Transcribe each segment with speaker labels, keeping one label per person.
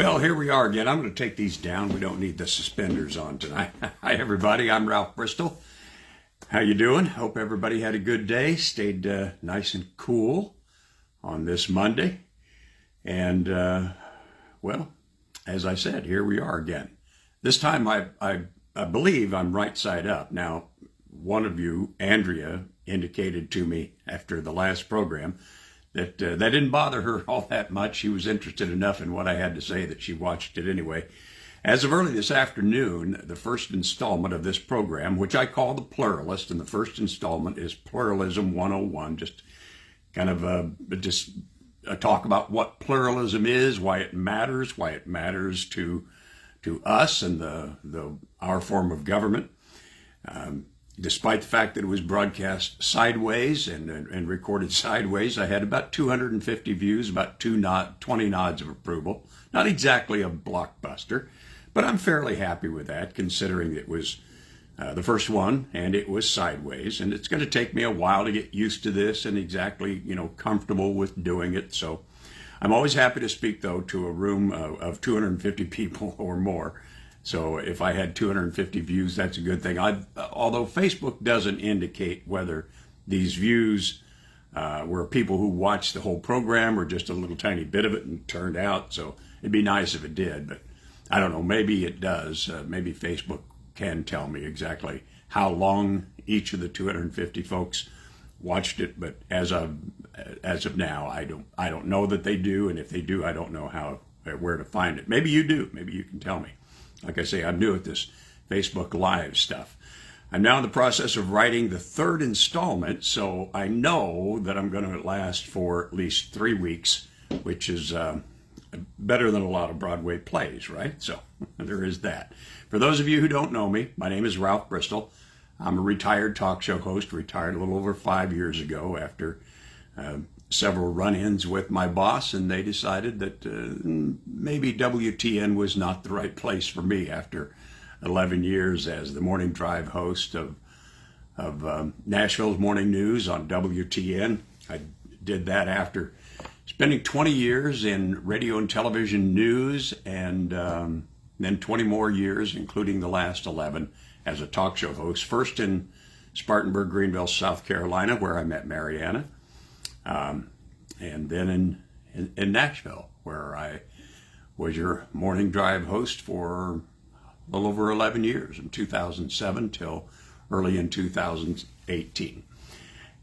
Speaker 1: Well, here we are again. I'm going to take these down. We don't need the suspenders on tonight. Hi, everybody. I'm Ralph Bristol. How you doing? Hope everybody had a good day. Stayed nice and cool on this Monday. And, well, as I said, here we are again. This time I believe I'm right side up. Now, one of you, Andrea, indicated to me after the last program that that didn't bother her all that much. She was interested enough in what I had to say that she watched it anyway. As of early this afternoon, the first installment of this program, which I call the Pluralist, and the first installment is Pluralism 101, just kind of a talk about what pluralism is, why it matters to us and our form of government. Despite the fact that it was broadcast sideways and recorded sideways, I had about 250 views, about 20 nods of approval. Not exactly a blockbuster, but I'm fairly happy with that, considering it was the first one and it was sideways. And it's going to take me a while to get used to this and exactly, comfortable with doing it. So I'm always happy to speak, though, to a room of 250 people or more. So if I had 250 views, that's a good thing. Although Facebook doesn't indicate whether these views were people who watched the whole program or just a little tiny bit of it and turned out. So it'd be nice if it did, but I don't know. Maybe it does. Maybe Facebook can tell me exactly how long each of the 250 folks watched it. But as of now, I don't know that they do, and if they do, I don't know where to find it. Maybe you do. Maybe you can tell me. Like I say, I'm new at this Facebook Live stuff. I'm now in the process of writing the third installment, so I know that I'm going to last for at least 3 weeks, which is better than a lot of Broadway plays, right? So there is that. For those of you who don't know me, my name is Ralph Bristol. I'm a retired talk show host, retired a little over 5 years ago after several run-ins with my boss, and they decided that maybe WTN was not the right place for me after 11 years as the morning drive host of Nashville's Morning News on WTN. I did that after spending 20 years in radio and television news, and then 20 more years, including the last 11, as a talk show host, first in Spartanburg, Greenville, South Carolina, where I met Mariana, and then in Nashville, where I was your morning drive host for a little over 11 years, from 2007 till early in 2018.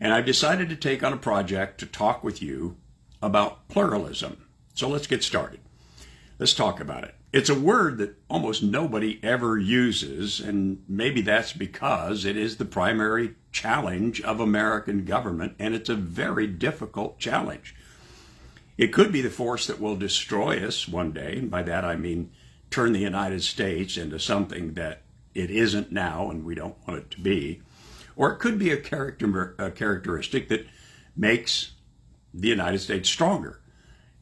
Speaker 1: And I've decided to take on a project to talk with you about pluralism. So let's get started. Let's talk about it. It's a word that almost nobody ever uses, and maybe that's because it is the primary challenge of American government, and it's a very difficult challenge. It could be the force that will destroy us one day, and by that I mean turn the United States into something that it isn't now and we don't want it to be. Or it could be a characteristic that makes the United States stronger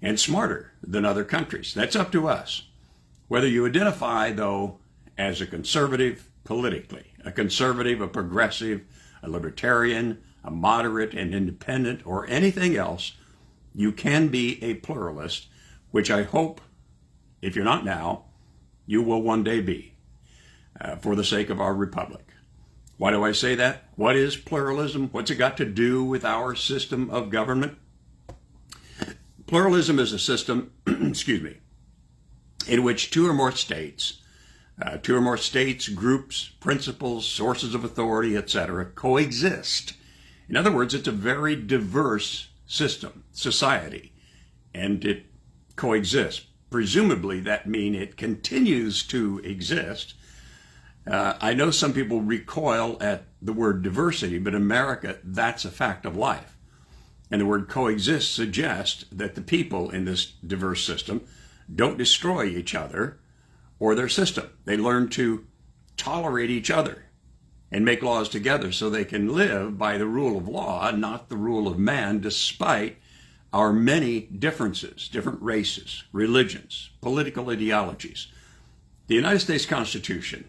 Speaker 1: and smarter than other countries. That's up to us. Whether you identify, though, as a conservative politically, a conservative, a progressive, a libertarian, a moderate, an independent, or anything else, you can be a pluralist, which I hope, if you're not now, you will one day be, for the sake of our republic. Why do I say that? What is pluralism? What's it got to do with our system of government? Pluralism is a system, in which two or more states, groups, principles, sources of authority, etc., coexist. In other words, it's a very diverse system, society, and it coexists. Presumably, that means it continues to exist. I know some people recoil at the word diversity, but in America, that's a fact of life. And the word coexist suggests that the people in this diverse system don't destroy each other or their system. They learn to tolerate each other and make laws together so they can live by the rule of law, not the rule of man, despite our many differences, different races, religions, political ideologies. The United States Constitution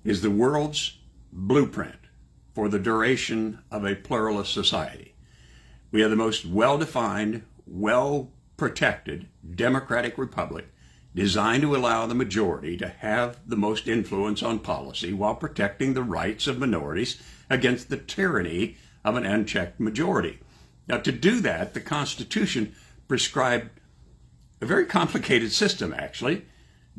Speaker 1: is the world's blueprint for the duration of a pluralist society. We are the most well-defined, well-protected democratic republic designed to allow the majority to have the most influence on policy while protecting the rights of minorities against the tyranny of an unchecked majority. Now, to do that, the Constitution prescribed a very complicated system, actually.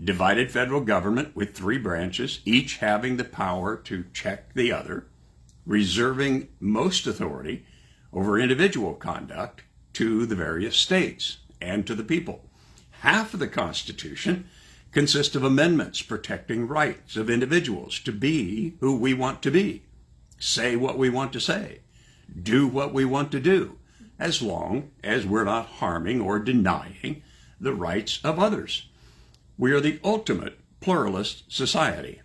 Speaker 1: Divided federal government with 3 branches, each having the power to check the other, reserving most authority over individual conduct to the various states and to the people. Half of the Constitution consists of amendments protecting rights of individuals to be who we want to be, say what we want to say, do what we want to do, as long as we're not harming or denying the rights of others. We are the ultimate pluralist society.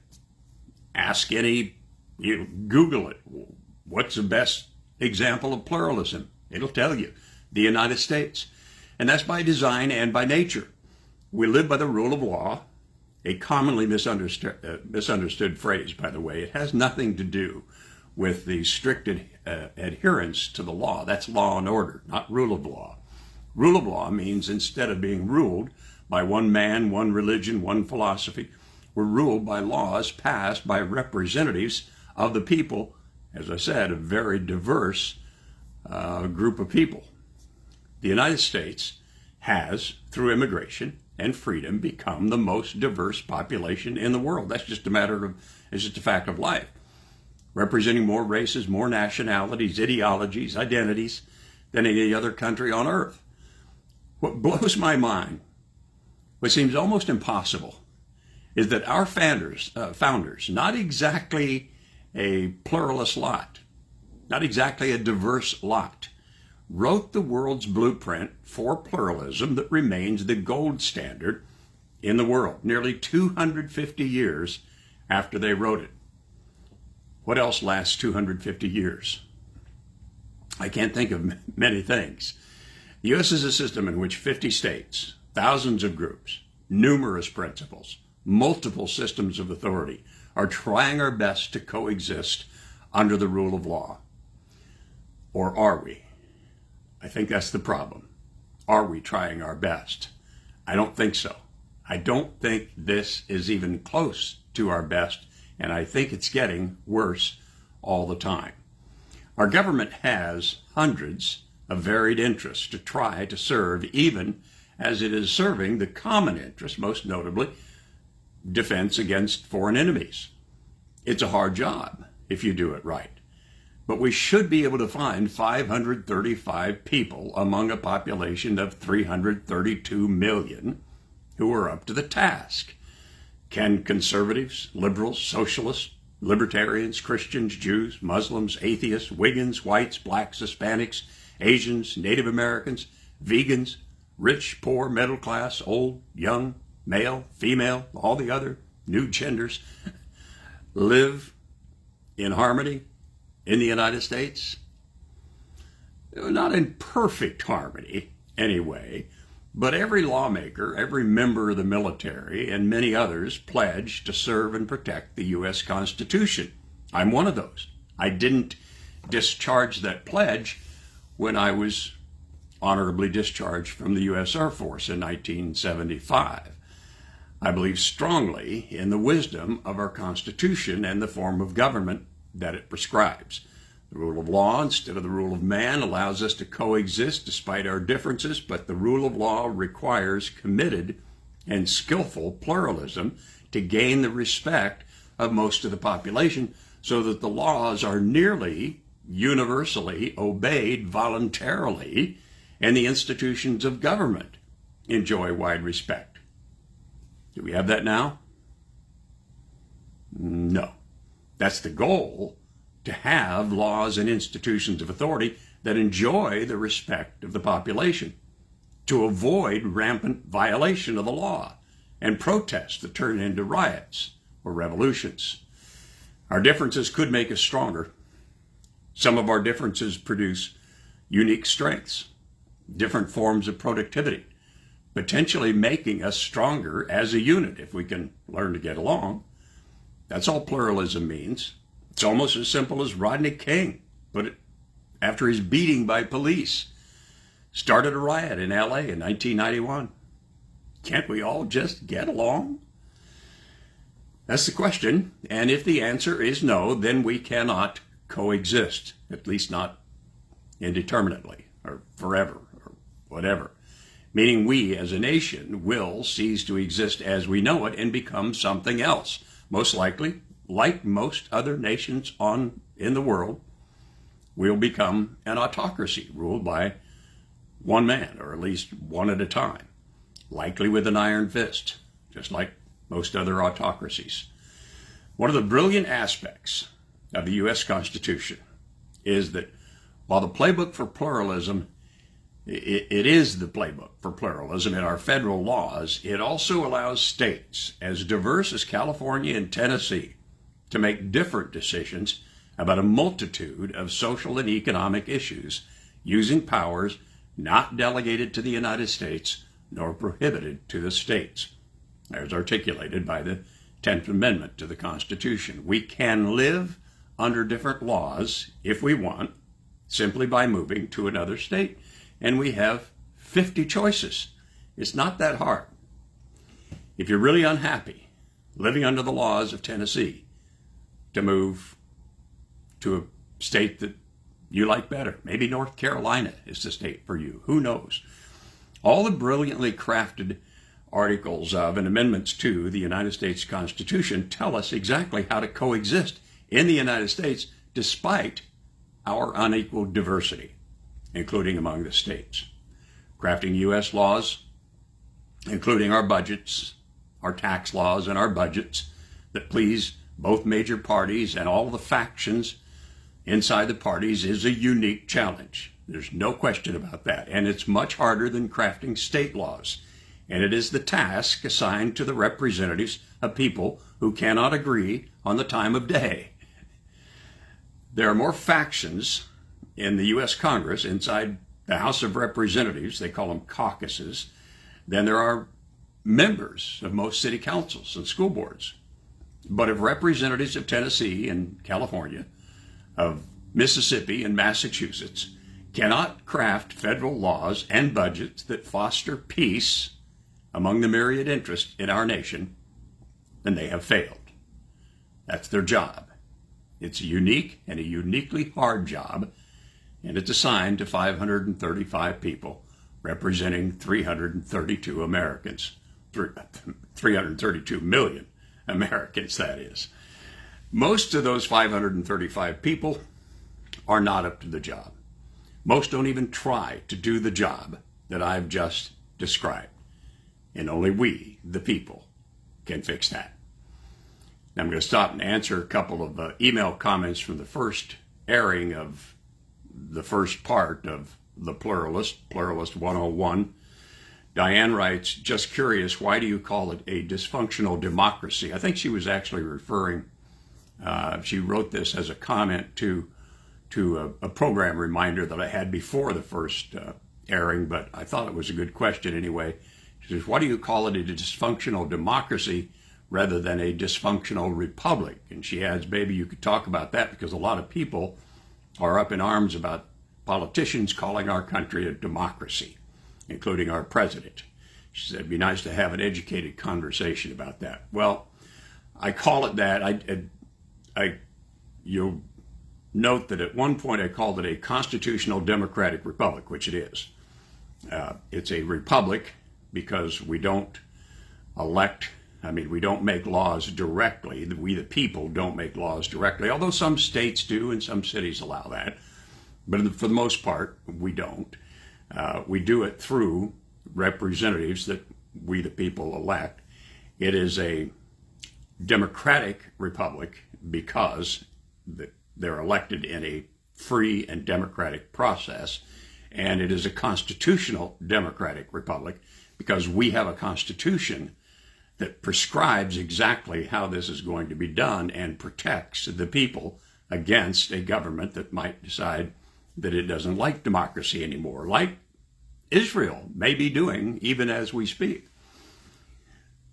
Speaker 1: Ask Google it. What's the best example of pluralism? It'll tell you. The United States. And that's by design and by nature. We live by the rule of law, a commonly misunderstood phrase, by the way. It has nothing to do with the strict adherence to the law. That's law and order, not rule of law. Rule of law means instead of being ruled by one man, one religion, one philosophy, we're ruled by laws passed by representatives of the people, as I said, a very diverse group of people. The United States has, through immigration and freedom, become the most diverse population in the world. That's just it's just a fact of life. Representing more races, more nationalities, ideologies, identities than any other country on earth. What blows my mind, what seems almost impossible, is that our founders, not exactly a pluralist lot, not exactly a diverse lot, wrote the world's blueprint for pluralism that remains the gold standard in the world, nearly 250 years after they wrote it. What else lasts 250 years? I can't think of many things. The U.S. is a system in which 50 states, thousands of groups, numerous principles, multiple systems of authority are trying our best to coexist under the rule of law. Or are we? I think that's the problem. Are we trying our best? I don't think so. I don't think this is even close to our best, and I think it's getting worse all the time. Our government has hundreds of varied interests to try to serve, even as it is serving the common interest, most notably defense against foreign enemies. It's a hard job if you do it right. But we should be able to find 535 people among a population of 332 million who are up to the task. Can conservatives, liberals, socialists, libertarians, Christians, Jews, Muslims, atheists, Wiggins, whites, blacks, Hispanics, Asians, Native Americans, vegans, rich, poor, middle class, old, young, male, female, all the other new genders, live in harmony in the United States? Not in perfect harmony, anyway, but every lawmaker, every member of the military, and many others pledged to serve and protect the U.S. Constitution. I'm one of those. I didn't discharge that pledge when I was honorably discharged from the U.S. Air Force in 1975. I believe strongly in the wisdom of our Constitution and the form of government that it prescribes. The rule of law instead of the rule of man allows us to coexist despite our differences, but the rule of law requires committed and skillful pluralism to gain the respect of most of the population so that the laws are nearly universally obeyed voluntarily and the institutions of government enjoy wide respect. Do we have that now? No. That's the goal, to have laws and institutions of authority that enjoy the respect of the population, to avoid rampant violation of the law and protests that turn into riots or revolutions. Our differences could make us stronger. Some of our differences produce unique strengths, different forms of productivity, potentially making us stronger as a unit if we can learn to get along. That's all pluralism means. It's almost as simple as Rodney King put it after his beating by police. Started a riot in LA in 1991. Can't we all just get along? That's the question. And if the answer is no, then we cannot coexist, at least not indeterminately or forever or whatever. Meaning we as a nation will cease to exist as we know it and become something else. Most likely, like most other nations in the world, we'll become an autocracy ruled by one man, or at least one at a time, likely with an iron fist, just like most other autocracies. One of the brilliant aspects of the U.S. Constitution is that while the playbook for pluralism, it is the playbook for pluralism in our federal laws, it also allows states as diverse as California and Tennessee to make different decisions about a multitude of social and economic issues using powers not delegated to the United States nor prohibited to the states, as articulated by the 10th Amendment to the Constitution. We can live under different laws if we want, simply by moving to another state, and we have 50 choices. It's not that hard. If you're really unhappy living under the laws of Tennessee, to move to a state that you like better. Maybe North Carolina is the state for you. Who knows? All the brilliantly crafted articles of and amendments to the United States Constitution tell us exactly how to coexist in the United States despite our unequal diversity, including among the states. Crafting U.S. laws, including our budgets, our tax laws, and our budgets that please both major parties and all the factions inside the parties is a unique challenge. There's no question about that. And it's much harder than crafting state laws. And it is the task assigned to the representatives of people who cannot agree on the time of day. There are more factions in the U.S. Congress, inside the House of Representatives, they call them caucuses, than there are members of most city councils and school boards. But if representatives of Tennessee and California, of Mississippi and Massachusetts cannot craft federal laws and budgets that foster peace among the myriad interests in our nation, then they have failed. That's their job. It's a unique and a uniquely hard job, and it's assigned to 535 people representing 332 Americans, 332 million Americans, that is. Most of those 535 people are not up to the job. Most don't even try to do the job that I've just described. And only we, the people, can fix that. Now I'm going to stop and answer a couple of email comments from the first airing of the first part of the Pluralist, Pluralist 101. Diane writes, just curious, why do you call it a dysfunctional democracy? I think she was actually referring, she wrote this as a comment to a program reminder that I had before the first airing, but I thought it was a good question anyway. She says, why do you call it a dysfunctional democracy rather than a dysfunctional republic? And she adds, maybe you could talk about that because a lot of people are up in arms about politicians calling our country a democracy, including our president. She said, it'd be nice to have an educated conversation about that. Well, I call it that. You'll note that at one point I called it a constitutional democratic republic, which it is. It's a republic because we don't we don't make laws directly. We, the people, don't make laws directly, although some states do and some cities allow that. But for the most part, we don't. We do it through representatives that we, the people, elect. It is a democratic republic because they're elected in a free and democratic process. And it is a constitutional democratic republic because we have a constitution that prescribes exactly how this is going to be done and protects the people against a government that might decide that it doesn't like democracy anymore, like Israel may be doing even as we speak.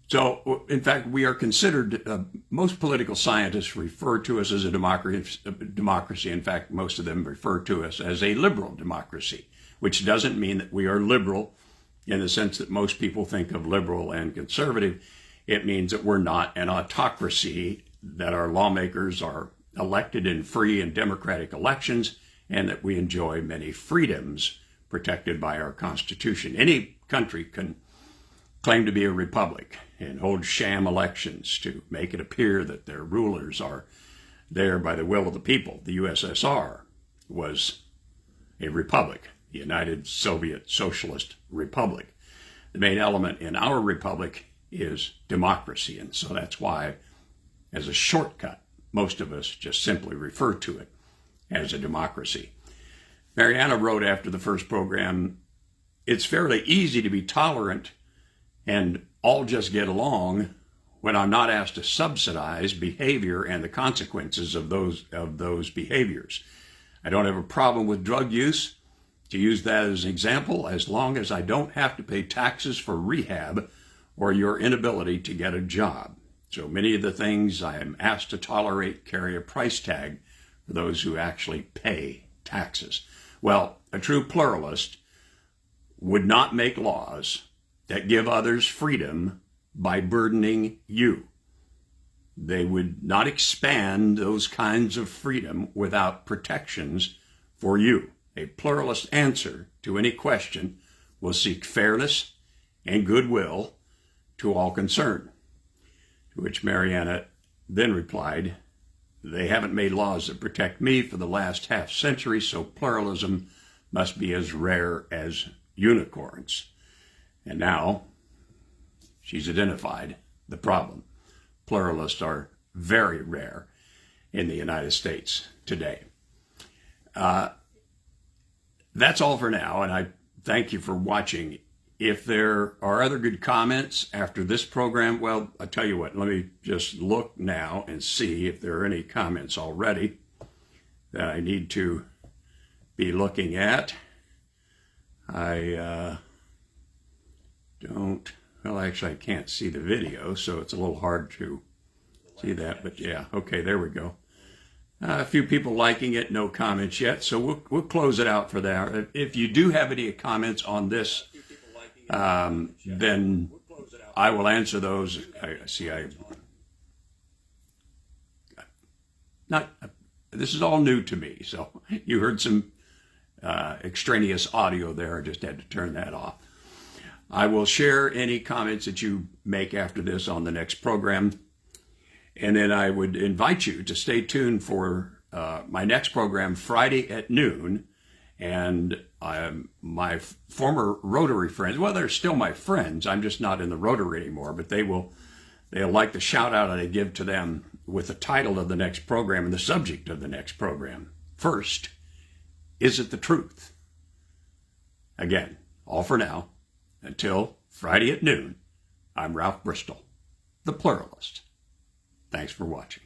Speaker 1: So, in fact, we are considered, most political scientists refer to us as a democracy. In fact, most of them refer to us as a liberal democracy, which doesn't mean that we are liberal in the sense that most people think of liberal and conservative. It means that we're not an autocracy, that our lawmakers are elected in free and democratic elections, and that we enjoy many freedoms protected by our Constitution. Any country can claim to be a republic and hold sham elections to make it appear that their rulers are there by the will of the people. The USSR was a republic, the United Soviet Socialist Republic. The main element in our republic is democracy, and so that's why, as a shortcut, most of us just simply refer to it as a democracy. Mariana wrote after the first program, "It's fairly easy to be tolerant and all just get along when I'm not asked to subsidize behavior and the consequences of those behaviors. I don't have a problem with drug use, to use that as an example, as long as I don't have to pay taxes for rehab or your inability to get a job. So many of the things I am asked to tolerate carry a price tag for those who actually pay taxes." Well, a true pluralist would not make laws that give others freedom by burdening you. They would not expand those kinds of freedom without protections for you. A pluralist answer to any question will seek fairness and goodwill to all concerned. To which Mariana then replied, "They haven't made laws that protect me for the last half century, so pluralism must be as rare as unicorns." And now she's identified the problem. Pluralists are very rare in the United States today. That's all for now, and I thank you for watching. If there are other good comments after this program, well, I tell you what, let me just look now and see if there are any comments already that I need to be looking at. I don't, well, actually I can't see the video, so it's a little hard to see that, but yeah, okay, there we go. A few people liking it, no comments yet, so we'll close it out for that. If you do have any comments on this, then I will answer those. This is all new to me, so you heard some extraneous audio there. I just had to turn that off. I will share any comments that you make after this on the next program. And then I would invite you to stay tuned for my next program Friday at noon. And my former Rotary friends, well, they're still my friends. I'm just not in the Rotary anymore, but they'll like the shout out that I give to them with the title of the next program and the subject of the next program. First, is it the truth? Again, all for now. Until Friday at noon, I'm Ralph Bristol, the Pluralist. Thanks for watching.